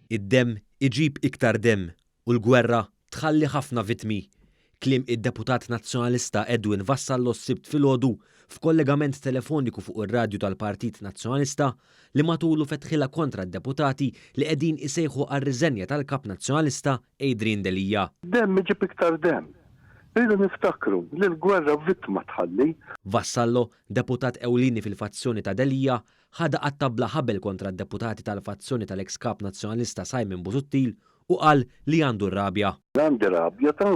Id-demm iġib iktar demm u l-gwerra tħalli ħafna vittmi. Kliem id-deputat nazzjonalista Edwin Vassallo s-sibt filgħodu f'kollegament telefoniku fuq ir-radju tal-Partit Nazzjonalista li matulu fetħila kontra d-deputati li qegħdin isejħu għar-riżenja tal-kap nazzjonalista Adrian Delija. Demm iġib iktar demm. Rridu niftakru li l-gwerra vittma tħalli. Vassallo, deputat ewlieni fil-fazzjoni ta' Delija, ħada għat-tabla ħabel kontra d-deputati tal-fazzjoni tal-ex kap nazzjonalista Simon Busuttil u qal li għandu r-rabja. Għandi rabja ta'.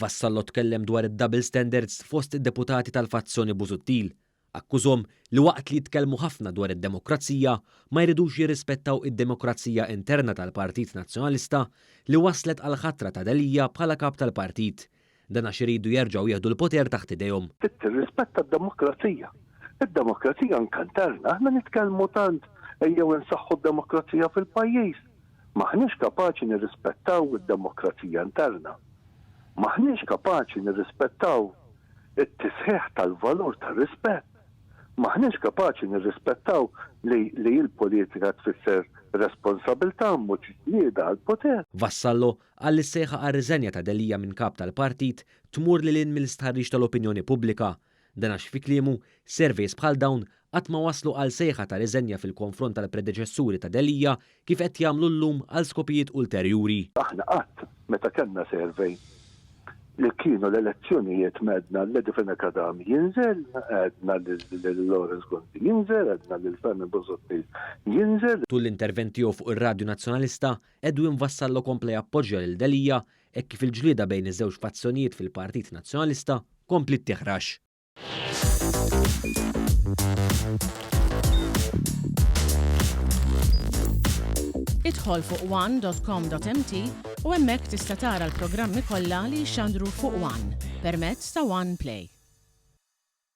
Vassallo tkellem dwar id-double standards fost id-deputati tal-fazzjoni Busuttil. Akkużhom li waqt li jitkellmu ħafna dwar id-demokrazija ma jridux jirrispettaw id-demokrazija interna tal-Partit Nazzjonalista li waslet għal ħatra ta' Delija bħala kap tal-partit. Dan għax iridu jerġgħu jieħdu l-poter taħt idejhom. Tirrispetta d-demokrazija. Id-demokrazija nkantarna, aħna nitkellmu tant ejjew insaħħu d-demokrazija fil-pajjiż. Maħniex kapaċi nirrispettaw id-demokrazija interna. Maħniex kapaċi nirrispettaw it-tisħiħ tal-valur tar-rispett. Maħniex kapaċi nirrispettaw li l-politika tfisser responsabilità mhux ġlieda għall-poter. Vassallo għalli sejħa għar-riżenja ta' Delija minn kap tal-partit tmur lil mill-istħarriġ tal-opinjoni pubblika. Dan għax fi kliemu surveys bħal dawn qatt ma waslu għal sejħa ta' riżenja fil-konfront tal-predeċessuri ta' Delija kif qed jagħmlu llum għal skopijiet ulterjuri. Aħna qatt meta kellna survey li kienu l-elezzjonijiet medna l-Edifin Akadami jinżel, għedna l-Lawrence Gondi jinżel, għedna l-Fermi Busuttil jinżel. Tul l-interventi fuq ir-Radju Nazzjonalista, Edwin Vassallo kompla jappoġġja lil Delija e kif il-ġlieda bejn iż-żewġ fazzjonijiet fil-Partit Nazzjonalista kompli teħrax. Idħol fuq one.com.mt u hemmhekk tista' tara l-programmi kollha li jxandru fuq One permezz ta' One Play.